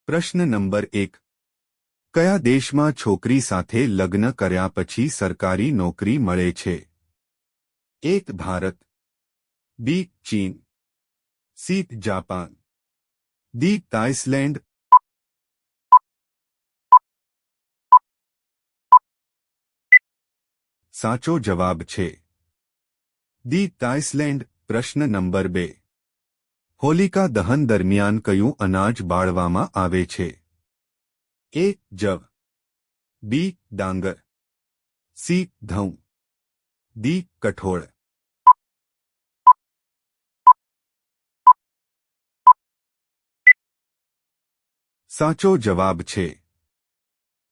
પ્રશ્ન નંબર 1. કયા દેશમાં છોકરી સાથે લગ્ન કર્યા પછી સરકારી નોકરી મળે છે? A. ભારત, B. ચીન, C. Japan, D. આઇસલેન્ડ. સાચો જવાબ છે D. આઇસલેન્ડ. પ્રશ્ન નંબર 2. હોલિકા દહન દરમિયાન કયું અનાજ બાળવામાં આવે છે? A. જવ, B. ડાંગર, C. ઘઉં, D. કઠોળ. સાચો જવાબ છે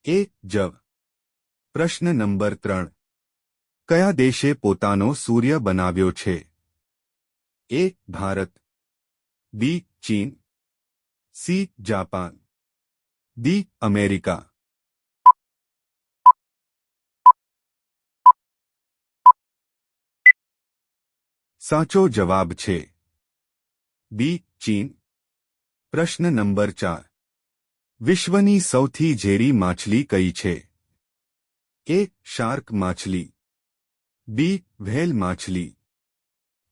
A. જવ. પ્રશ્ન નંબર 3. કયા દેશે પોતાનો સૂર્ય બનાવ્યો છે? A. ભારત, B. ચીન, C. Japan, D. અમેરિકા. સાચો જવાબ છે B. ચીન. પ્રશ્ન નંબર 4. વિશ્વની સૌથી ઝેરી માછલી કઈ છે? A. શાર્ક માછલી, B. વ્હેલ માછલી,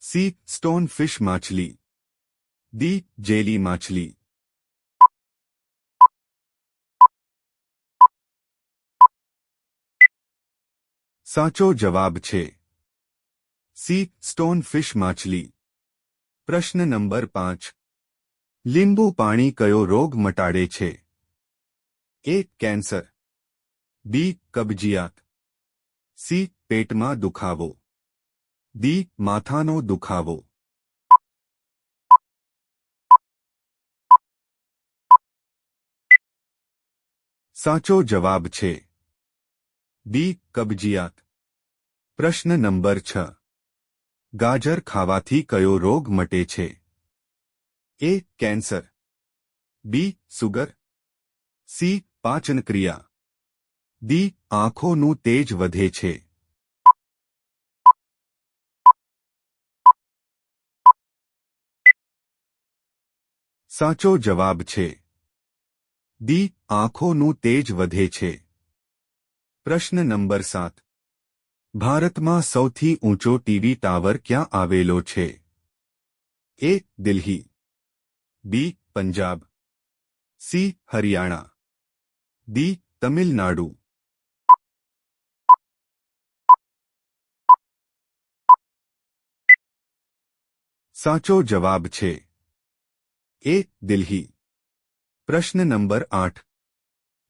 C. સ્ટોનફિશ માછલી, D. જેલી માછલી. સાચો જવાબ છે C. સ્ટોનફિશ માછલી. પ્રશ્ન નંબર 5. લીંબુ પાણી કયો રોગ મટાડે છે? A. Cancer, B. કબજિયાત, C. પેટમાં દુખાવો, D. માથાનો દુખાવો. સાચો જવાબ છે B. કબજિયાત. પ્રશ્ન નંબર 6. ગાજર ખાવાથી કયો રોગ મટે છે? A. Cancer, B. Sugar, C. પાચનક્રિયા, D. આંખોનું તેજ વધે છે. સાચો જવાબ છે D. આંખોનું તેજ વધે છે. પ્રશ્ન નંબર 7. ભારતમાં સૌથી ઊંચો ટીવી ટાવર ક્યાં આવેલો છે? A. Delhi, B. Punjab, C. Haryana, D. Tamil Nadu. સાચો જવાબ છે A. દિલ્હી. પ્રશ્ન નંબર 8.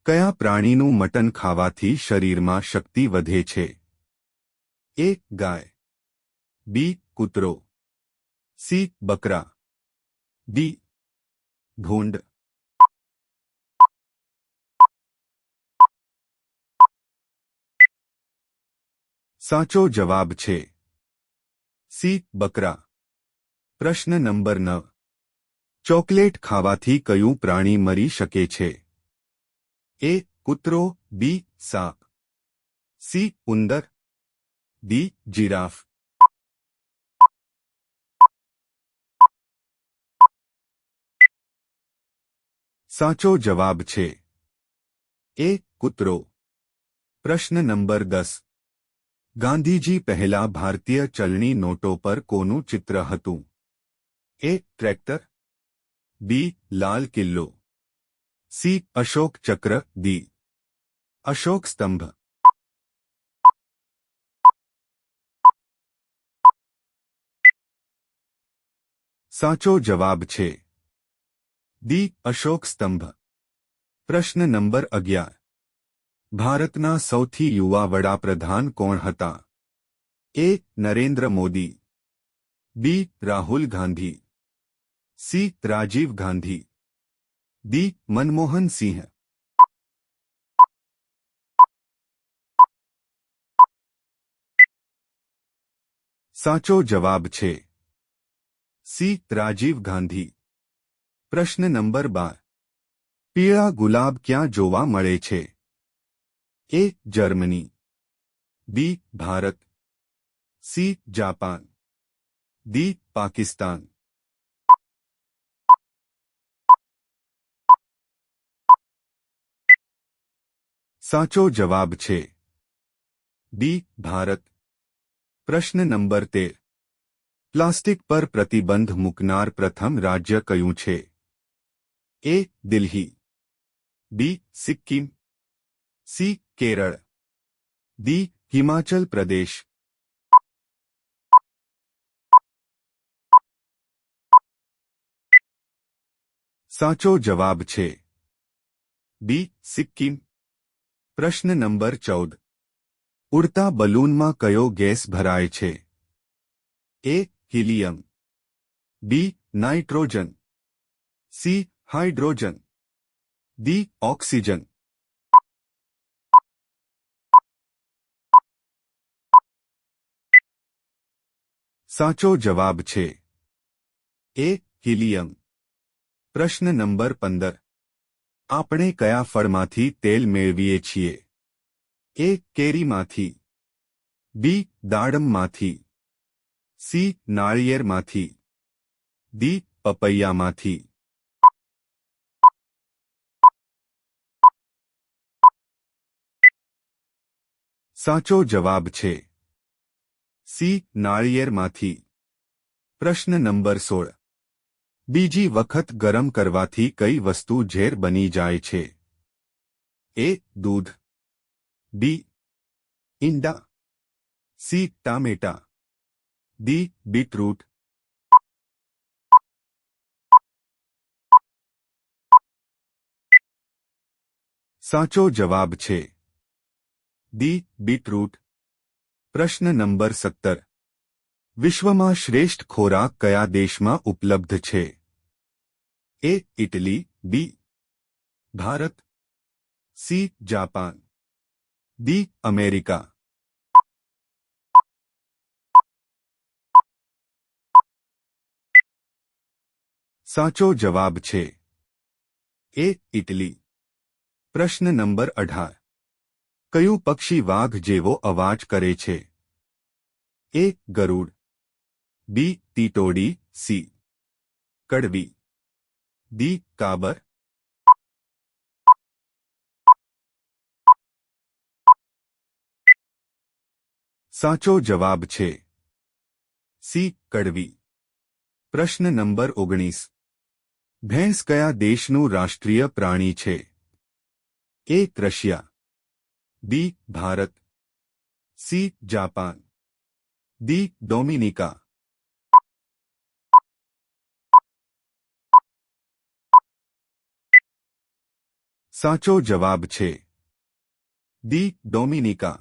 કયા પ્રાણીનું મટન ખાવાથી શરીરમાં શક્તિ વધે છે? A. Guys, B. કૂતરો, C. બકરા, D. ભૂંડ. સાચો જવાબ છે C. બકરા. પ્રશ્ન નંબર 9. ચોકલેટ ખાવાથી કયું પ્રાણી મરી શકે છે? A. કૂતરો, B. સાપ, C. ઉંદર, D. જીરાફ. સાચો જવાબ છે A. કૂતરો. પ્રશ્ન નંબર 10. ગાંધીજી પહેલા ભારતીય ચલણી નોટો પર કોનું ચિત્ર હતું? A. Tractor, B. Lal Qila, C. Ashok ચક્ર, D. અશોક સ્તંભ. સાચો જવાબ છે D. અશોક સ્તંભ. પ્રશ્ન નંબર 11. ભારતના સૌથી યુવા વડાપ્રધાન કોણ હતા? A. Narendra Modi, B. Rahul Gandhi, C. Rajiv Gandhi, D. Manmohan Singh. સાચો જવાબ છે C. રાજીવ ગાંધી. પ્રશ્ન નંબર 12. પીળા ગુલાબ ક્યાં જોવા મળે છે? A. Germany, B. Bharat, C. Japan, D. Pakistan. સાચો જવાબ છે બી ભારત. પ્રશ્ન નંબર 13. પ્લાસ્ટિક પર પ્રતિબંધ મૂકનાર પ્રથમ રાજ્ય કયું છે? એ દિલ્હી, બી સિક્કિમ, સી કેરળ, ડી હિમાચલ પ્રદેશ. સાચો જવાબ છે બી સિક્કિમ. પ્રશ્ન નંબર 14. ઉડતા બલૂનમાં કયો ગેસ ભરાય છે? A helium, B nitrogen, C hydrogen, D oxygen. સાચો જવાબ છે એ હિલિયમ. પ્રશ્ન નંબર 15. આપણે કયા ફળમાંથી તેલ મેળવીએ છીએ? એ કેરીમાંથી, બી દાડમમાંથી, સી નાળિયેરમાંથી, ડી પપૈયામાંથી. સાચો જવાબ છે સી નાળિયેરમાંથી. પ્રશ્ન નંબર 16. બીજી વખત ગરમ કરવાથી કઈ વસ્તુ ઝેર બની જાય છે? એ દૂધ, બી ઈંડા, સી ટામેટા, ડી બીટરૂટ. સાચો જવાબ છે ડી બીટરૂટ. પ્રશ્ન નંબર 17. વિશ્વમાં શ્રેષ્ઠ ખોરાક કયા દેશમાં ઉપલબ્ધ છે? A Italy, B Bharat, C Japan, D America. સાચો જવાબ છે એ ઇટલી. પ્રશ્ન નંબર 18. કયું પક્ષી વાઘ જેવો અવાજ કરે છે? એ ગરુડ, બી ટીટોડી, સી કડવી, ડી કાબર. સાચો જવાબ છે સી કડવી. પ્રશ્ન નંબર 19. ભેંસ કયા દેશનું રાષ્ટ્રીય પ્રાણી છે? A Russia, B Bharat, C Japan, D Dominica. સાચો જવાબ છે ડી ડોમિનિકા.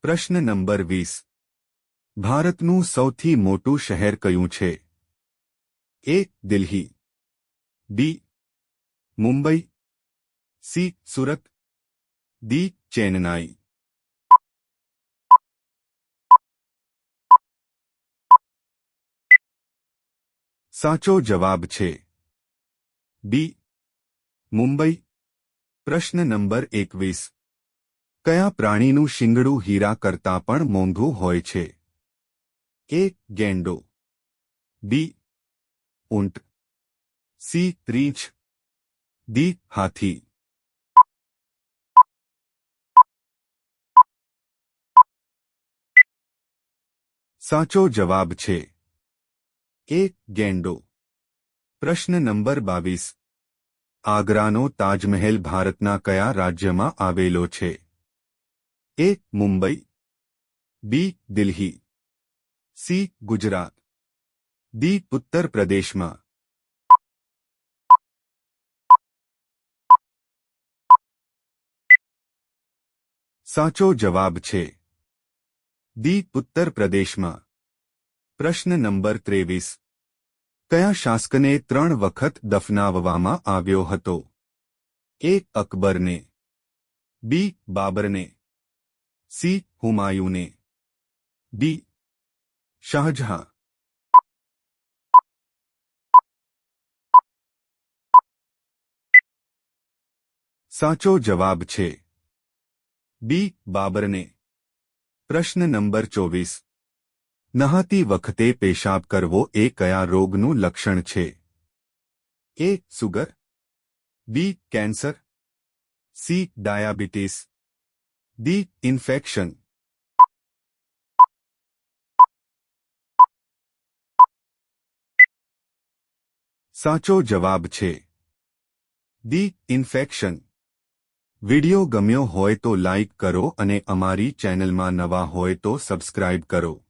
પ્રશ્ન નંબર 20. ભારતનું સૌથી મોટું શહેર કયું છે? એ દિલ્હી, બી મુંબઈ, સી સુરત, ડી ચેન્નાઈ. સાચો જવાબ છે બી મુંબઈ. પ્રશ્ન નંબર 21. કયા પ્રાણીનું શિંગડું હીરા કરતાં પણ મોંઘું હોય છે? એ ગેંડો, બી ઊંટ, સી રીંછ, ડી હાથી. સાચો જવાબ છે એ ગેંડો. પ્રશ્ન નંબર 22. આગ્રાનો તાજમહેલ ભારતના કયા રાજ્યમાં આવેલો છે? એ મુંબઈ, બી દિલ્હી, સી ગુજરાત, ડી ઉત્તર પ્રદેશમાં. સાચો જવાબ છે ડી ઉત્તર પ્રદેશમાં. પ્રશ્ન નંબર 23. કયા શાસકને 3 વખત દફનાવવામાં આવ્યો હતો? એ અકબરને, બી બાબરને, સી હુમાયુને, ડી શાહજહાં. સાચો જવાબ છે બી બાબરને. પ્રશ્ન નંબર 24. નહાતી વખતે પેશાબ કરવો એ કયા રોગનું લક્ષણ છે? A sugar, B cancer, C diabetes, D infection. સાચો જવાબ છે ડી ઇન્ફેક્શન. વિડિયો ગમ્યો હોય તો લાઇક કરો અને અમારી ચેનલમાં નવા હોય તો સબસ્ક્રાઇબ કરો.